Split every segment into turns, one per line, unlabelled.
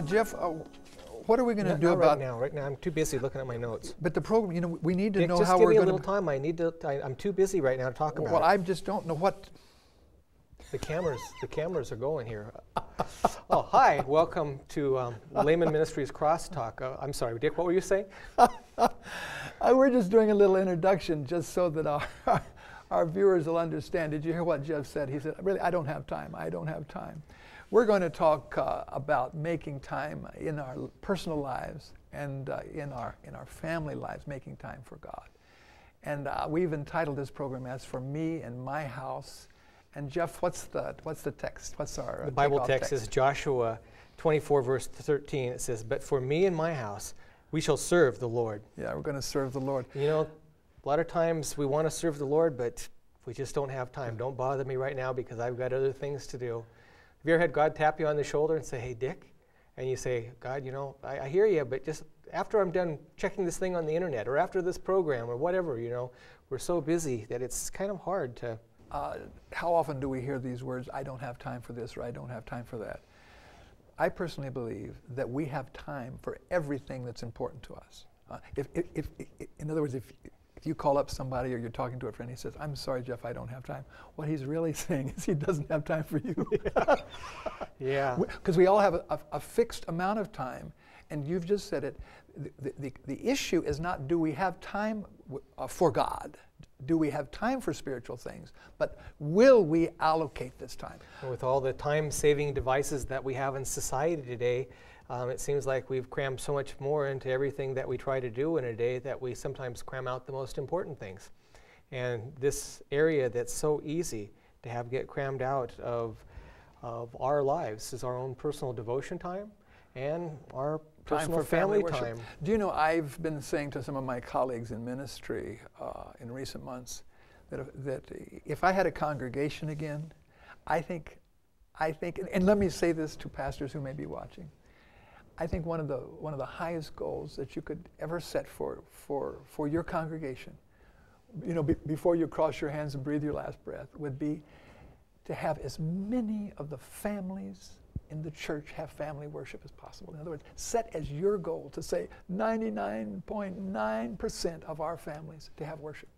Jeff, what are we going to do about...
Right now, I'm too busy looking at my notes.
But the program, you know, we need to
Dick,
know
just
how
give
we're
me
going
a little time. I need to. I'm too busy right now to talk about
Well,
it.
I just don't know what...
The cameras are going here. Oh, hi. Welcome to Laymen Ministries Crosstalk. I'm sorry, Dick, what were you saying?
We're just doing a little introduction just so that our viewers will understand. Did you hear what Jeff said? He said, really, I don't have time. I don't have time. We're going to talk about making time in our personal lives and in our family lives, making time for God. And we've entitled this program as For Me and My House. And Jeff, what's the text? What's our
The Bible text is Joshua 24, verse 13. It says, "But for me and my house, we shall serve the Lord."
Yeah, we're going to serve the Lord.
You know, a lot of times we want to serve the Lord, but we just don't have time. Don't bother me right now because I've got other things to do. Have you ever had God tap you on the shoulder and say, "Hey, Dick," and you say, "God, you know, I hear you, but just after I'm done checking this thing on the internet or after this program or whatever, you know, we're so busy that it's kind of hard to."
How often do we hear these words, "I don't have time for this," or "I don't have time for that"? I personally believe that we have time for everything that's important to us. In other words, if you call up somebody or you're talking to a friend, he says, "I'm sorry, Jeff, I don't have time." What he's really saying is he doesn't have time for you.
Yeah.
Because we all have a fixed amount of time, and you've just said it. The issue is not do we have time for God, do we have time for spiritual things, but will we allocate this time?
With all the time-saving devices that we have in society today, it seems like we've crammed so much more into everything that we try to do in a day that we sometimes cram out the most important things. And this area that's so easy to get crammed out of our lives is our own personal devotion time and our personal family time.
Do you know, I've been saying to some of my colleagues in ministry in recent months that if I had a congregation again, I think, and let me say this to pastors who may be watching, I think one of the highest goals that you could ever set for your congregation, you know, before you cross your hands and breathe your last breath, would be to have as many of the families in the church have family worship as possible. In other words, set as your goal to say 99.9% of our families to have worship.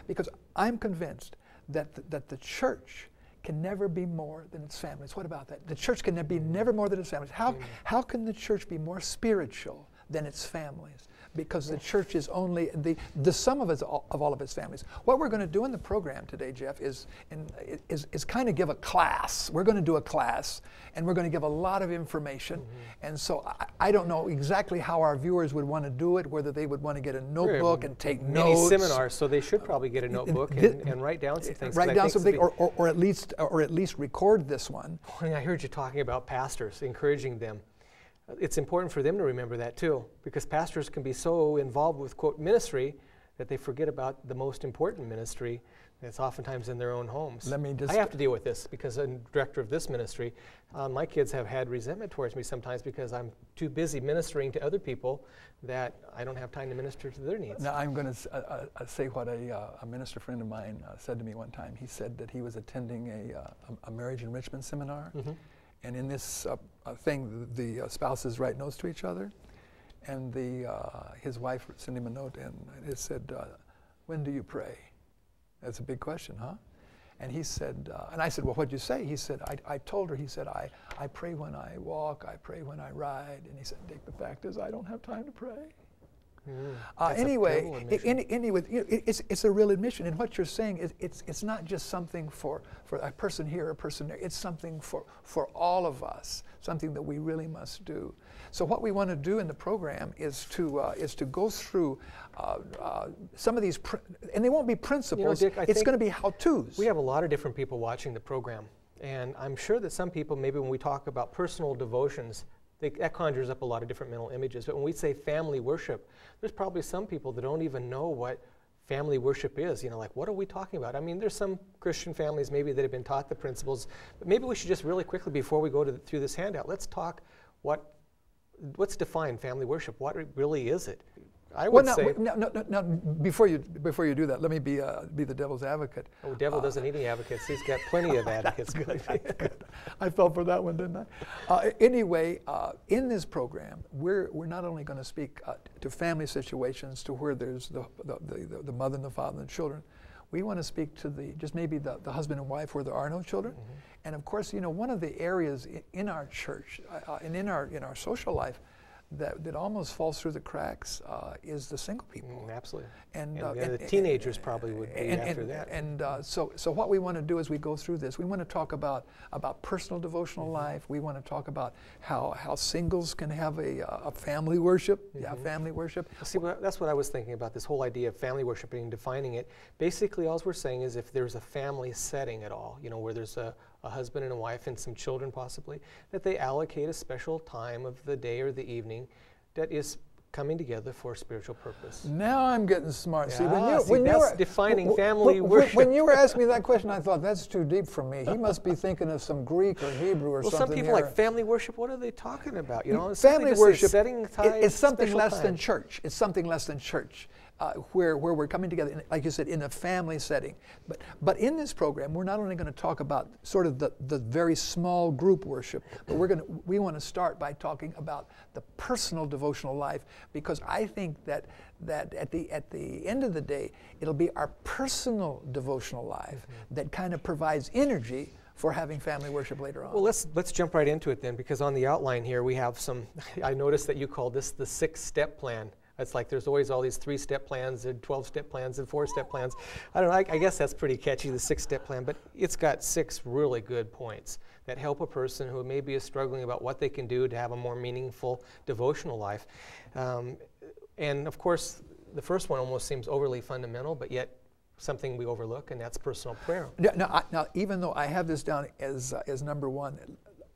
Because I'm convinced that the church can never be more than its families. What about that? The church can be never more than its families. How can the church be more spiritual than its families? Because the church is only the sum of all of its families. What we're going to do in the program today, Jeff, is kind of give a class. We're going to do a class, and we're going to give a lot of information. And so I don't know exactly how our viewers would want to do it, whether they would want to get a notebook and take notes.
Many seminars, so they should probably get a notebook and write down some things.
Write down something, or at least record this one.
I heard you talking about pastors, encouraging them. It's important for them to remember that too, because pastors can be so involved with, quote, ministry that they forget about the most important ministry that's oftentimes in their own homes. I have to deal with this because I'm director of this ministry. My kids have had resentment towards me sometimes because I'm too busy ministering to other people that I don't have time to minister to their needs.
Now I'm going to say what a minister friend of mine said to me one time. He said that he was attending a marriage enrichment seminar. And in this thing, the spouses write notes to each other, and his wife sent him a note, and it said, "When do you pray?" That's a big question, huh? And he said, and I said, "Well, what'd you say?" He said, I told her, he said, I pray when I walk, I pray when I ride. And he said, "Dick, the fact is I don't have time to pray." Anyway, it's a real admission. And what you're saying is it's not just something for a person here or a person there. It's something for all of us, something that we really must do. So what we want to do in the program is to go through some of these, and they won't be principles.
You know, Dick,
it's going to be how-tos.
We have a lot of different people watching the program. And I'm sure that some people, maybe when we talk about personal devotions, that conjures up a lot of different mental images. But when we say family worship, there's probably some people that don't even know what family worship is. You know, like, what are we talking about? I mean, there's some Christian families maybe that have been taught the principles, but maybe we should just really quickly, before we go through this handout, let's talk let's define family worship. What really is it? I would say.
Now, before you do that, let me be the devil's advocate.
Oh, devil doesn't need any advocates. He's got plenty of advocates.
That's good. I fell for that one, didn't I? Anyway, in this program, we're not only going to speak to family situations to where there's the mother and the father and the children. We want to speak to just maybe the husband and wife where there are no children. Mm-hmm. And of course, one of the areas in our church and in our social life that almost falls through the cracks is the single people.
Absolutely. And the teenagers probably would be after that.
And so what we want to do as we go through this, we want to talk about personal devotional life. We want to talk about how singles can have a family worship. Mm-hmm. Yeah, family worship.
See, that's what I was thinking about, this whole idea of family worship and defining it. Basically, all we're saying is if there's a family setting at all, where there's a husband and a wife and some children possibly, that they allocate a special time of the day or the evening that is coming together for a spiritual purpose.
Now I'm getting smart.
Yeah, when you were defining family worship.
When you were asking me that question, I thought that's too deep for me. He must be thinking of some Greek or Hebrew or something.
Well, some people like family worship. What are they talking about?
Family worship
setting time,
it's something less than church. It's something less than church. Where we're coming together, like you said, in a family setting. But in this program, we're not only going to talk about sort of the very small group worship, but we want to start by talking about the personal devotional life, because I think that at the end of the day, it'll be our personal devotional life that kind of provides energy for having family worship later on.
Well, let's jump right into it then, because on the outline here we have some. I noticed that you called this the 6-step plan. It's like there's always all these 3-step plans and 12-step plans and 4-step plans. I don't know, I guess that's pretty catchy, the 6-step plan, but it's got 6 really good points that help a person who maybe is struggling about what they can do to have a more meaningful devotional life. And of course, the first one almost seems overly fundamental, but yet something we overlook, and that's personal prayer.
Now, even though I have this down as number 1,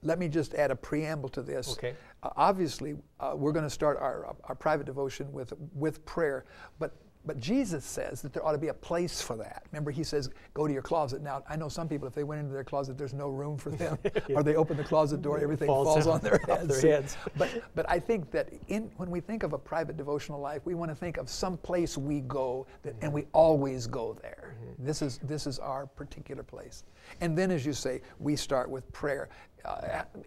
let me just add a preamble to this.
Okay.
Obviously, we're going to start our private devotion with prayer, but Jesus says that there ought to be a place for that. Remember, he says, go to your closet. Now, I know some people, if they went into their closet, there's no room for them, or they open the closet door, everything falls on their heads. But I think that when we think of a private devotional life, we want to think of some place we go, and we always go there. Mm-hmm. This is our particular place. And then, as you say, we start with prayer.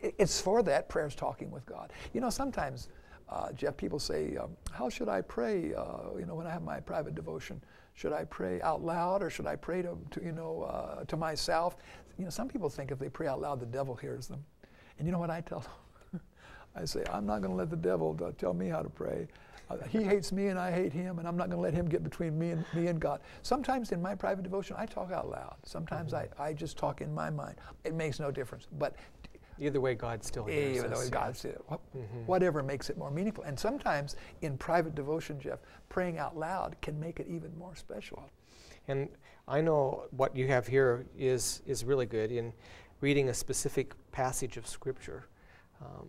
It's for that, prayer's talking with God. Sometimes, Jeff, people say, how should I pray, when I have my private devotion? Should I pray out loud, or should I pray to myself? Some people think if they pray out loud, the devil hears them. And you know what I tell them? I say, I'm not going to let the devil tell me how to pray. He hates me and I hate him, and I'm not going to let him get between me and God. Sometimes in my private devotion, I talk out loud. Sometimes I just talk in my mind. It makes no difference. But
either way, God still hears us.
God still, whatever makes it more meaningful. And sometimes in private devotion, Jeff, praying out loud can make it even more special.
And I know what you have here is really good in reading a specific passage of Scripture.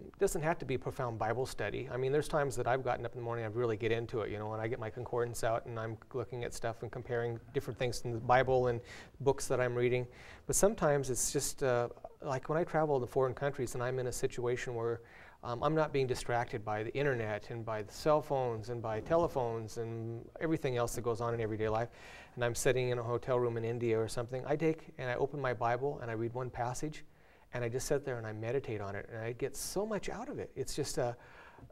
It doesn't have to be a profound Bible study. I mean, there's times that I've gotten up in the morning, I really get into it, and I get my concordance out and I'm looking at stuff and comparing different things in the Bible and books that I'm reading. But sometimes it's just like when I travel to foreign countries and I'm in a situation where I'm not being distracted by the internet and by the cell phones and by telephones and everything else that goes on in everyday life, and I'm sitting in a hotel room in India or something, I take and I open my Bible and I read one passage, and I just sit there and I meditate on it, and I get so much out of it. It's just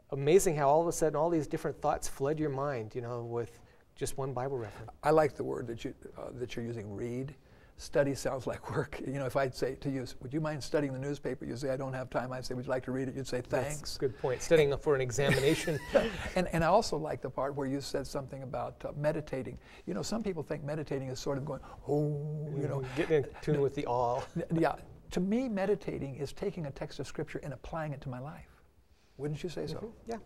amazing how all of a sudden all these different thoughts flood your mind, with just one Bible reference.
I like the word that you're using, read. Study sounds like work. If I'd say to you, would you mind studying the newspaper? You'd say, I don't have time. I'd say, would you like to read it? You'd say, thanks.
That's a good point. Studying for an examination.
And I also like the part where you said something about meditating. Some people think meditating is sort of going,
Getting in tune with the awe.
Yeah. To me, meditating is taking a text of Scripture and applying it to my life. Wouldn't you say so?
Yeah.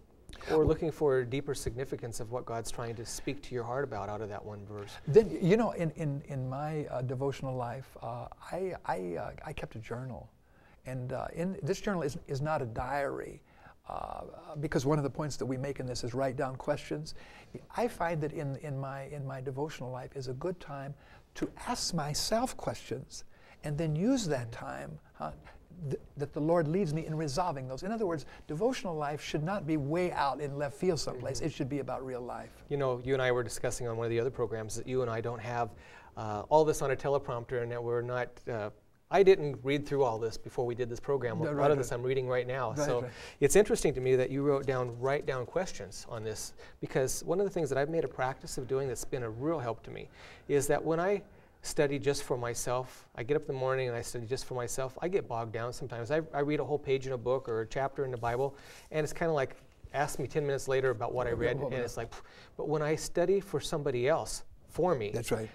Or looking for a deeper significance of what God's trying to speak to your heart about out of that one verse.
Then, in my devotional life, I kept a journal. And this journal is not a diary, because one of the points that we make in this is write down questions. I find that in my devotional life is a good time to ask myself questions, and then use that time that the Lord leads me in resolving those. In other words, devotional life should not be way out in left field someplace. It should be about real life.
You know, you and I were discussing on one of the other programs that you and I don't have all this on a teleprompter, and that we're not, I didn't read through all this before we did this program. A lot of this I'm reading right now. So it's interesting to me that you write down questions on this, because one of the things that I've made a practice of doing that's been a real help to me is that when I study just for myself, I get up in the morning and I study just for myself, I get bogged down sometimes. I read a whole page in a book or a chapter in the Bible, and it's kind of like, ask me 10 minutes later about what I read, and it's like, but when I study for somebody else, for me,
that's right.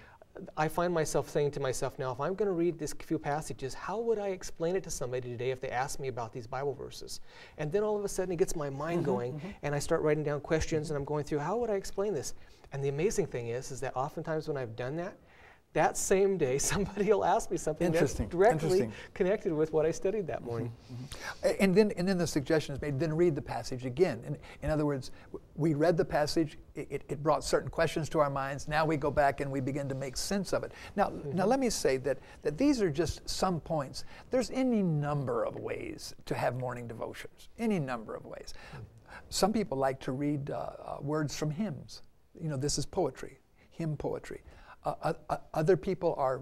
I find myself saying to myself, now if I'm going to read this few passages, how would I explain it to somebody today if they ask me about these Bible verses? And then all of a sudden it gets my mind going, and I start writing down questions, and I'm going through, how would I explain this? And the amazing thing is that oftentimes when I've done that, that same day, somebody will ask me something that's directly connected with what I studied that morning.
And then the suggestion is made, then read the passage again. In other words, we read the passage, it brought certain questions to our minds. Now we go back and we begin to make sense of it. Now let me say that these are just some points. There's any number of ways to have morning devotions, any number of ways. Some people like to read words from hymns. You know, this is poetry, hymn poetry. Other people are,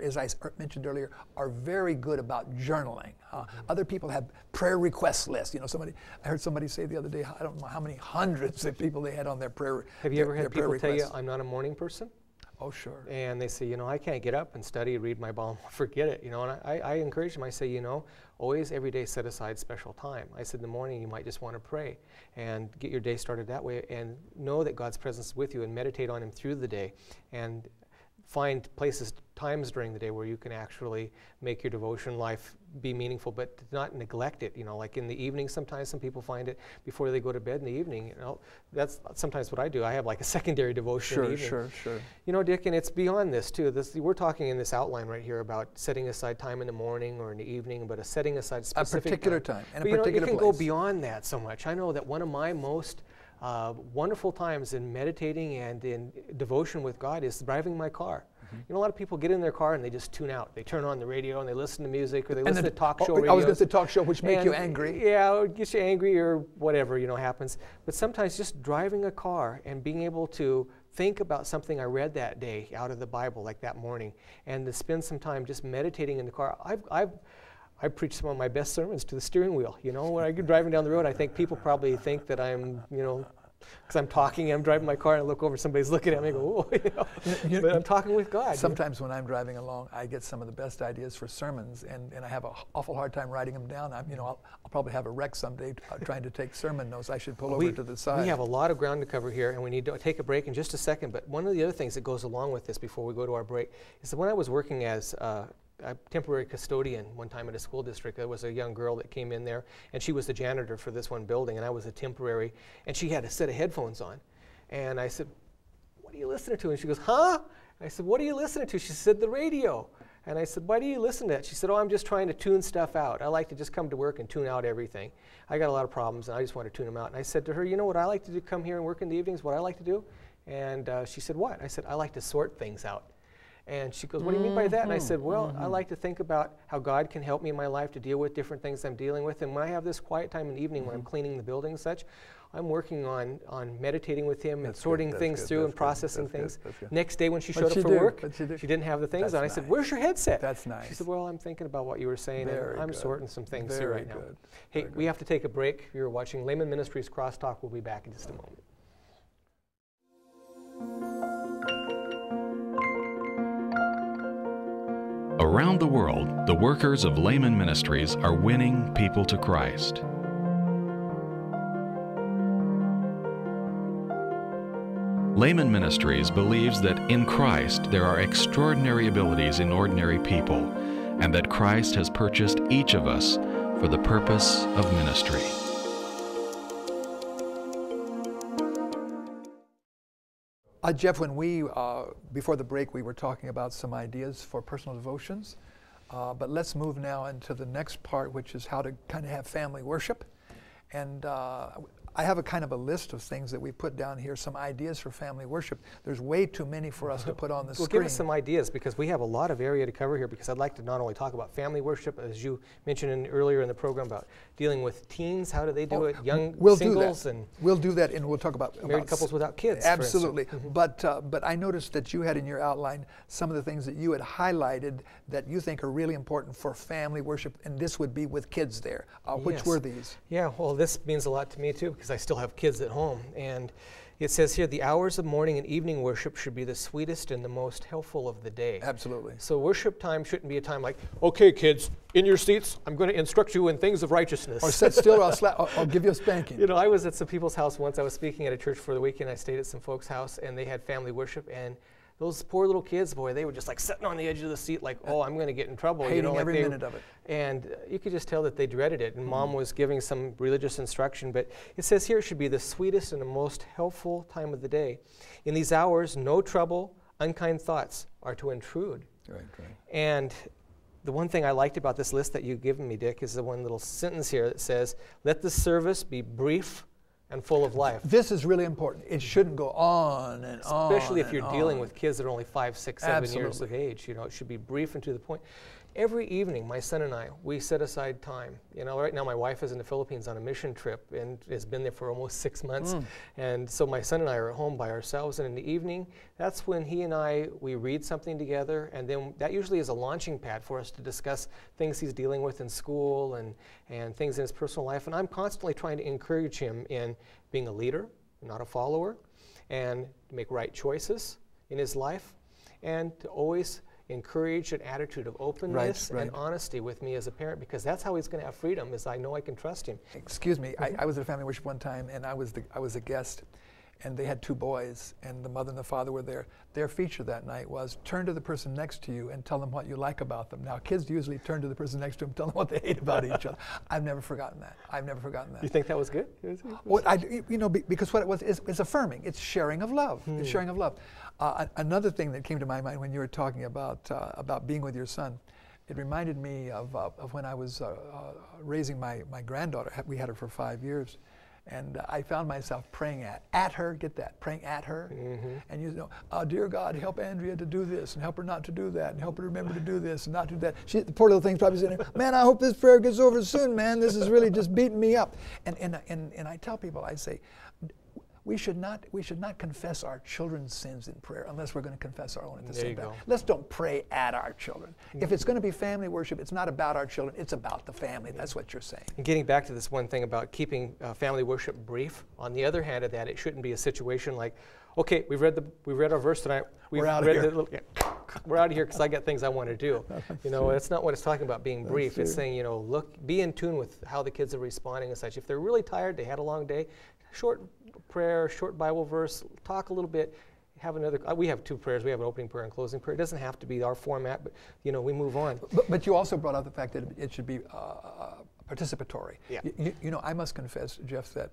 as I mentioned earlier, are very good about journaling. Other people have prayer request lists. You know, I heard somebody say the other day, I don't know how many hundreds of people they had on their prayer.
Have you ever had people tell you, I'm not a morning person?
Oh, sure.
And they say, you know, I can't get up and study, read my Bible, forget it. You know, and I encourage them. I say, you know, always every day set aside special time. I said in the morning you might just want to pray and get your day started that way, and know that God's presence is with you, and meditate on Him through the day, and find times during the day where you can actually make your devotion life be meaningful, but not neglect it. You know, like in the evening, sometimes some people find it before they go to bed in the evening. You know, that's sometimes what I do. I have like a secondary devotion in the evening. Sure. You know, Dick, and it's beyond this too. We're talking in this outline right here about setting aside time in the morning or in the evening, but setting aside specific
a particular time and
but
a particular
place. It can go beyond that so much. I know that one of my most wonderful times in meditating and in devotion with God is driving my car. You know, a lot of people get in their car and they just tune out. They turn on the radio and they listen to music, or they listen to talk show radios.
I was going to say talk show, which make you angry.
Yeah, or gets you angry or whatever, you know, happens. But sometimes just driving a car and being able to think about something I read that day out of the Bible, like that morning, and to spend some time just meditating in the car. I preach some of my best sermons to the steering wheel. You know, when I'm driving down the road, I think people probably think that I'm, you know, because I'm talking, I'm driving my car, and I look over, somebody's looking at me and go, oh, you know, but I'm talking with God.
Sometimes when I'm driving along, I get some of the best ideas for sermons, and I have an awful hard time writing them down. I'll probably have a wreck someday trying to take sermon notes. I should pull over to the side.
We have a lot of ground to cover here, and we need to take a break in just a second. But one of the other things that goes along with this before we go to our break is that when I was working as a temporary custodian one time at a school district, there was a young girl that came in there, and she was the janitor for this one building, and I was a temporary, and she had a set of headphones on. And I said, what are you listening to? And she goes, huh? And I said, what are you listening to? She said, the radio. And I said, why do you listen to that? She said, oh, I'm just trying to tune stuff out. I like to just come to work and tune out everything. I got a lot of problems, and I just want to tune them out. And I said to her, you know what I like to do, come here and work in the evenings, what I like to do? And she said, what? I said, I like to sort things out. And she goes, what do you mean by that? And I said, well, I like to think about how God can help me in my life to deal with different things I'm dealing with. And when I have this quiet time in the evening when I'm cleaning the building and such, I'm working on meditating with Him and sorting things through and processing things. Next day when she showed up for work, she didn't have the things on. I said, where's your headset?
That's nice.
She said, well, I'm thinking about what you were saying, and I'm sorting some things through right now. Hey,
Very
we have to take a break. You're watching Laymen Ministries Crosstalk. We'll be back in just a moment.
Around the world, the workers of Laymen Ministries are winning people to Christ. Laymen Ministries believes that in Christ there are extraordinary abilities in ordinary people, and that Christ has purchased each of us for the purpose of ministry.
Jeff, when before the break, we were talking about some ideas for personal devotions, but let's move now into the next part, which is how to kind of have family worship. And I have a kind of a list of things that we put down here, some ideas for family worship. There's way too many for us to put on the screen.
Well, give us some ideas, because we have a lot of area to cover here, because I'd like to not only talk about family worship, as you mentioned earlier in the program, about dealing with teens, how do they do it, young singles, and
we'll do that, and we'll talk about
married couples without kids.
Absolutely. But I noticed that you had in your outline some of the things that you had highlighted that you think are really important for family worship, and this would be with kids there. Which were these?
Yeah, well, this means a lot to me too, because I still have kids at home. And it says here, the hours of morning and evening worship should be the sweetest and the most helpful of the day.
Absolutely.
So worship time shouldn't be a time like, okay, kids, in your seats, I'm going to instruct you in things of righteousness.
Or sit still, or I'll give you a spanking.
You know, I was at some people's house once. I was speaking at a church for the weekend. I stayed at some folks' house, and they had family worship, and those poor little kids, boy, they were just like sitting on the edge of the seat like, oh, I'm going to get in trouble.
Hating,
you know, like
every minute of it.
And you could just tell that they dreaded it. And Mom was giving some religious instruction. But it says here it should be the sweetest and the most helpful time of the day. In these hours, no trouble, unkind thoughts are to intrude.
Right.
And the one thing I liked about this list that you've given me, Dick, is the one little sentence here that says, let the service be brief and full of life.
This is really important. It shouldn't go on and on.
Especially if you're dealing with kids that are only 5, 6, 7 years of age. You know, it should be brief and to the point. Every evening, my son and I, we set aside time. You know, right now my wife is in the Philippines on a mission trip and has been there for almost 6 months. And so my son and I are at home by ourselves. And in the evening, that's when he and I, we read something together. And then that usually is a launching pad for us to discuss things he's dealing with in school and things in his personal life. And I'm constantly trying to encourage him in being a leader, not a follower, and to make right choices in his life, and to always encourage an attitude of openness and honesty with me as a parent, because that's how he's going to have freedom, is I know I can trust him.
Excuse me, I was at a family worship one time, and I was a guest, and they had 2 boys, and the mother and the father were there. Their feature that night was, turn to the person next to you and tell them what you like about them. Now, kids usually turn to the person next to them and tell them what they hate about each other. I've never forgotten that.
You think that was good?
Well, because what it was is affirming. It's sharing of love. It's sharing of love. Another thing that came to my mind when you were talking about being with your son, it reminded me of when I was raising my granddaughter. We had her for 5 years. And I found myself praying at her, get that, praying at her. And you know, dear God, help Andrea to do this, and help her not to do that, and help her remember to do this, and not do that. The poor little thing's probably saying, man, I hope this prayer gets over soon, man. This is really just beating me up. And I tell people, I say, we should not confess our children's sins in prayer unless we're going to confess our own at the same time. Let's don't pray at our children. If it's going to be family worship, it's not about our children, it's about the family. That's what you're saying.
And getting back to this one thing about keeping family worship brief, on the other hand of that, it shouldn't be a situation like, okay, we read our verse tonight.
We're out of here.
We're out of here because I got things I want to do. You know, that's not what it's talking about being brief. It's saying, you know, look, be in tune with how the kids are responding and such. If they're really tired, they had a long day, short prayer, short Bible verse, talk a little bit, have another. We have 2 prayers. We have an opening prayer and closing prayer. It doesn't have to be our format, but you know, we move on.
But you also brought out the fact that it should be participatory.
Yeah.
You know, I must confess, Jeff, that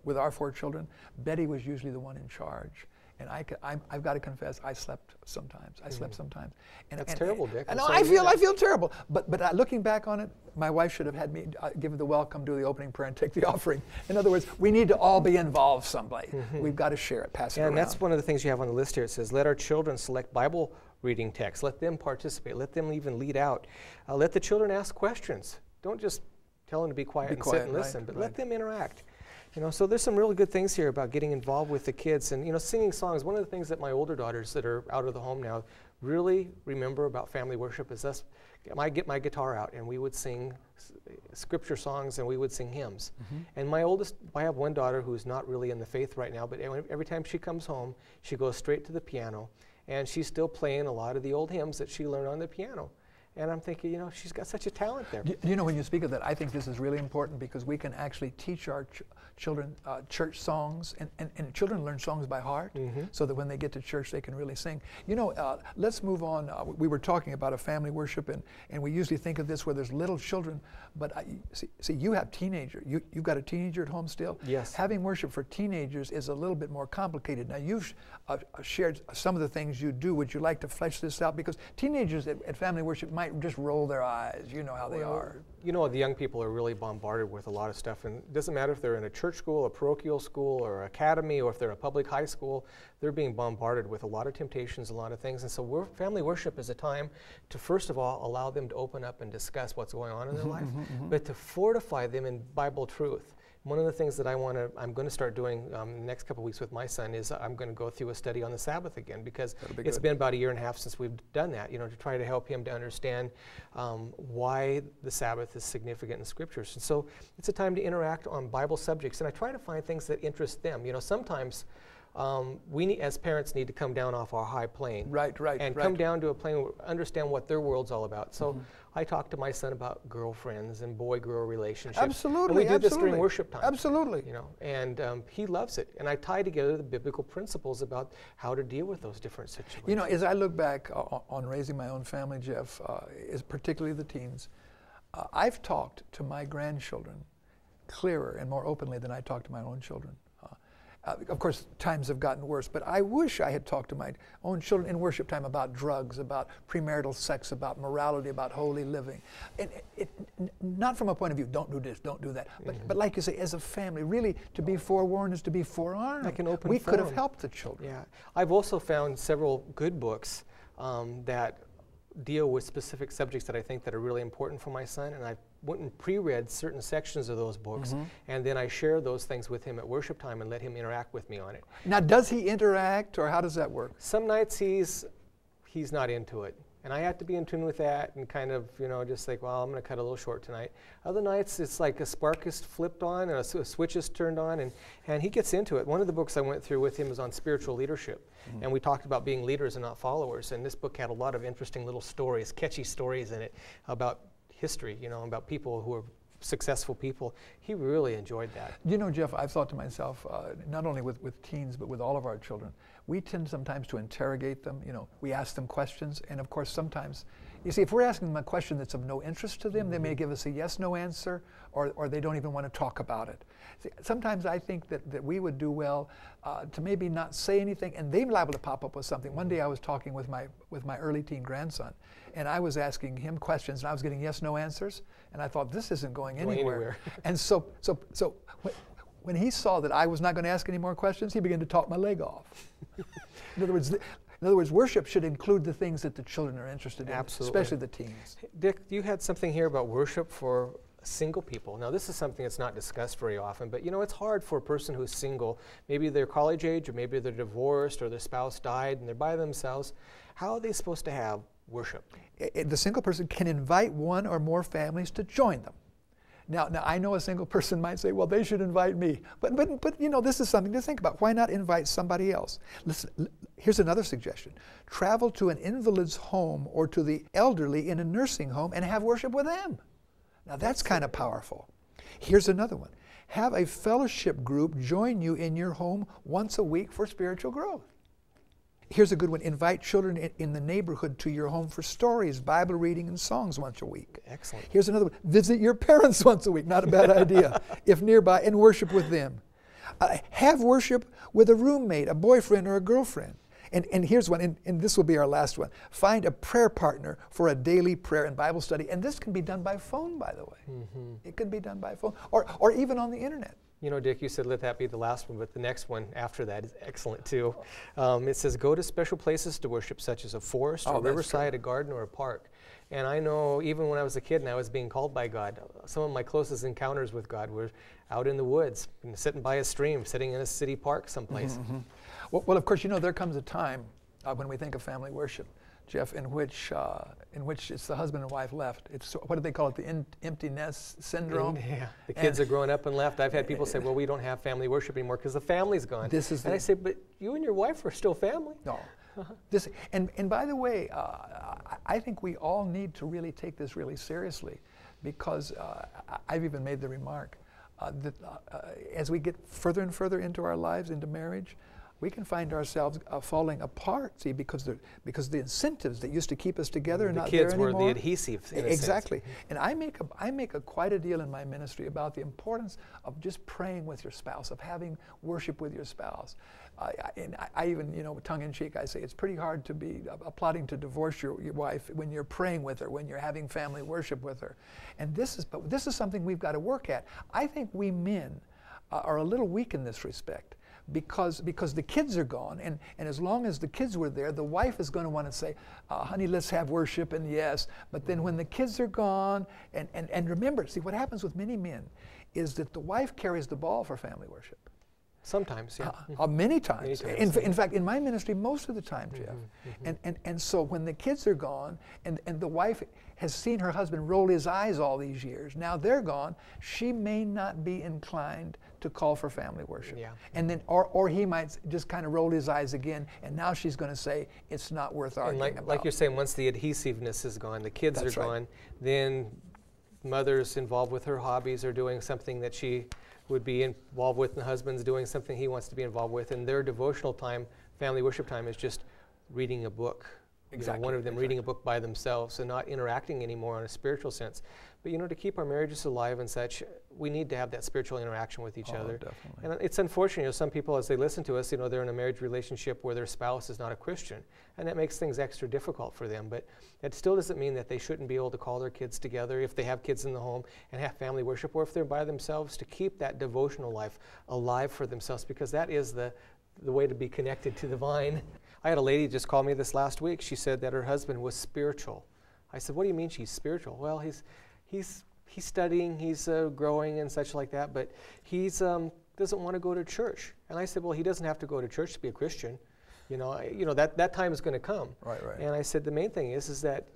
with our 4 children, Betty was usually the one in charge. And I've got to confess, I slept sometimes. And
that's terrible, Dick.
No, I feel terrible. But looking back on it, my wife should have had me give the welcome, do the opening prayer, and take the offering. In other words, we need to all be involved someplace. We've got to share it, pass it around.
And that's one of the things you have on the list here. It says, let our children select Bible reading texts. Let them participate. Let them even lead out. Let the children ask questions. Don't just tell them to be quiet and sit and listen, but let them interact. You know, so there's some really good things here about getting involved with the kids and, you know, singing songs. One of the things that my older daughters that are out of the home now really remember about family worship is us. I get my guitar out and we would sing scripture songs and we would sing hymns. And my oldest, I have one daughter who's not really in the faith right now, but every time she comes home, she goes straight to the piano and she's still playing a lot of the old hymns that she learned on the piano. And I'm thinking, you know, she's got such a talent there.
You know, when you speak of that, I think this is really important because we can actually teach our children church songs, and children learn songs by heart, so that when they get to church, they can really sing. You know, let's move on. We were talking about a family worship, and we usually think of this where there's little children, but see, you have teenagers. You've got a teenager at home still?
Yes.
Having worship for teenagers is a little bit more complicated. Now, you've shared some of the things you do. Would you like to flesh this out? Because teenagers at family worship might just roll their eyes. You know how they are.
You know, the young people are really bombarded with a lot of stuff, and it doesn't matter if they're in a church school, a parochial school, or academy, or if they're a public high school, they're being bombarded with a lot of temptations, a lot of things. And so family worship is a time to, first of all, allow them to open up and discuss what's going on in their life, but to fortify them in Bible truth. One of the things that I'm going to start doing the next couple of weeks with my son is I'm going to go through a study on the Sabbath again, because it's been about 1.5 years since we've done that, you know, to try to help him to understand why the Sabbath is significant in Scriptures. And so it's a time to interact on Bible subjects, and I try to find things that interest them. You know, sometimes we as parents need to come down off our high plane, and come down to a plane where we understand what their world's all about. So I talk to my son about girlfriends and boy-girl relationships.
Absolutely,
and we do this during worship time.
Absolutely.
You know, and he loves it. And I tie together the biblical principles about how to deal with those different situations.
You know, as I look back on raising my own family, Jeff, particularly the teens, I've talked to my grandchildren clearer and more openly than I talk to my own children. Of course, times have gotten worse, but I wish I had talked to my own children in worship time about drugs, about premarital sex, about morality, about holy living. And not from a point of view, don't do this, don't do that, but like you say, as a family, really to be forewarned is to be forearmed.
Like an open
we could have
forum.
helped the children.
Yeah, I've also found several good books that deal with specific subjects that I think that are really important for my son, and I went and pre-read certain sections of those books, and then I share those things with him at worship time and let him interact with me on it.
Now, does he interact, or how does that work?
Some nights he's not into it, and I have to be in tune with that and kind of, you know, just like, well, I'm going to cut a little short tonight. Other nights it's like a spark is flipped on and a switch is turned on, and he gets into it. One of the books I went through with him was on spiritual leadership, and we talked about being leaders and not followers, and this book had a lot of interesting little stories, catchy stories in it about history, you know, about people who are successful people. He really enjoyed that.
You know, Jeff, I've thought to myself, not only with teens, but with all of our children, we tend sometimes to interrogate them. You know, we ask them questions, and of course sometimes, you see, if we're asking them a question that's of no interest to them, they may give us a yes-no answer, or they don't even want to talk about it. See, sometimes I think that we would do well to maybe not say anything, and they're liable to pop up with something. One day I was talking with my early teen grandson, and I was asking him questions, and I was getting yes-no answers, and I thought, this isn't going anywhere. And so when he saw that I was not going to ask any more questions, he began to talk my leg off. In other words, worship should include the things that the children are interested in, especially the teens.
Dick, you had something here about worship for single people. Now, this is something that's not discussed very often, but you know, it's hard for a person who's single. Maybe they're college age, or maybe they're divorced, or their spouse died, and they're by themselves. How are they supposed to have worship?
The single person can invite one or more families to join them. Now I know a single person might say, well, they should invite me. But you know, this is something to think about. Why not invite somebody else? Listen, here's another suggestion. Travel to an invalid's home or to the elderly in a nursing home and have worship with them. Now that's kind of powerful. Here's another one. Have a fellowship group join you in your home once a week for spiritual growth. Here's a good one. Invite children in the neighborhood to your home for stories, Bible reading, and songs once a week.
Excellent.
Here's another one. Visit your parents once a week. Not a bad idea, if nearby, and worship with them. Have worship with a roommate, a boyfriend, or a girlfriend. And here's one, and this will be our last one. Find a prayer partner for a daily prayer and Bible study. And this can be done by phone, by the way. It can be done by phone, or even on the internet.
You know, Dick, you said let that be the last one, but the next one after that is excellent too. It says, go to special places to worship, such as a forest, or a riverside, a garden, or a park. And I know even when I was a kid and I was being called by God, some of my closest encounters with God were out in the woods, sitting by a stream, sitting in a city park someplace.
Well, of course, you know, there comes a time when we think of family worship, Jeff, in which it's the husband and wife left. It's, what do they call it, the empty nest syndrome?
Yeah, the kids are growing up and left. I've had people say, well, we don't have family worship anymore because the family's gone. And I say, but you and your wife are still family.
No. And by the way, I think we all need to really take this really seriously, because I've even made the remark that as we get further and further into our lives, into marriage, we can find ourselves falling apart, see, because the incentives that used to keep us together are not there anymore.
The kids were the adhesives, in a
exactly.
sense.
And I make quite a deal in my ministry about the importance of just praying with your spouse, of having worship with your spouse. I even, you know, tongue in cheek, I say it's pretty hard to be plotting to divorce your wife when you're praying with her, when you're having family worship with her. And this is something we've got to work at. I think we men are a little weak in this respect. Because the kids are gone, and as long as the kids were there, the wife is going to want to say, honey, let's have worship, and yes. But then when the kids are gone, and remember, see, what happens with many men is that the wife carries the ball for family worship.
Sometimes, yeah.
Many times.
Many times.
In fact, in my ministry, most of the time, Jeff. And so when the kids are gone, and the wife has seen her husband roll his eyes all these years, now they're gone, she may not be inclined to call for family worship.
Yeah.
And then, or he might just kind of roll his eyes again, and now she's going to say, it's not worth arguing about.
Like you're saying, once the adhesiveness is gone, the kids
That's
are
right.
gone, then mother's involved with her hobbies or doing something that she would be involved with, and the husband's doing something he wants to be involved with, and their devotional time, family worship time, is just reading a book.
Exactly.
You know, one of them reading a book by themselves and not interacting anymore in a spiritual sense. But you know, to keep our marriages alive and such, we need to have that spiritual interaction with each other.
Definitely.
And it's unfortunate, you know, some people, as they listen to us, you know, they're in a marriage relationship where their spouse is not a Christian, and that makes things extra difficult for them. But that still doesn't mean that they shouldn't be able to call their kids together if they have kids in the home and have family worship, or if they're by themselves, to keep that devotional life alive for themselves, because that is the way to be connected to the vine. I had a lady just call me this last week. She said that her husband was spiritual. I said, what do you mean she's spiritual? Well, he's studying, he's growing and such like that, but he's doesn't want to go to church. And I said, well, he doesn't have to go to church to be a Christian. You know that time is going to come.
Right.
And I said, the main thing is that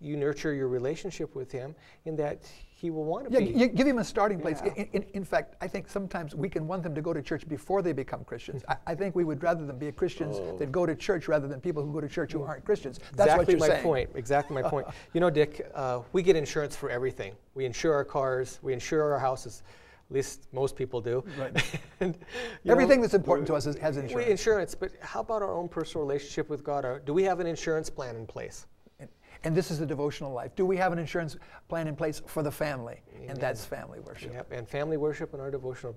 you nurture your relationship with him, in that he will want to be.
Yeah, give him a starting place.
Yeah.
In fact, I think sometimes we can want them to go to church before they become Christians. I think we would rather them be Christians that go to church rather than people who go to church who aren't Christians. That's
exactly
what you're
my
saying.
point. Exactly my point. You know, Dick, we get insurance for everything. We insure our cars. We insure our houses. At least most people do.
Right.
And,
Everything that's important to us has insurance.
Insurance, but how about our own personal relationship with God? Do we have an insurance plan in place?
And this is a devotional life. Do we have an insurance plan in place for the family?
Amen.
And that's family worship.
Yep. And family worship in our devotional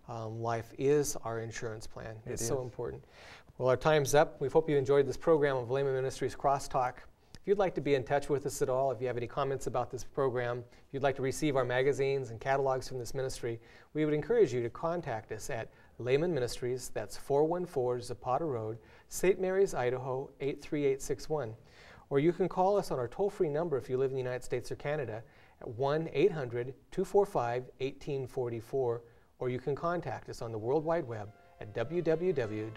life is our insurance plan. It's so important. Well, our time's up. We hope you enjoyed this program of Laymen Ministries Crosstalk. If you'd like to be in touch with us at all, if you have any comments about this program, if you'd like to receive our magazines and catalogs from this ministry, we would encourage you to contact us at Laymen Ministries. That's 414 Zapada Road, St. Mary's, Idaho 83861. Or you can call us on our toll-free number if you live in the United States or Canada at 1-800-245-1844, or you can contact us on the World Wide Web at www.lmn.org.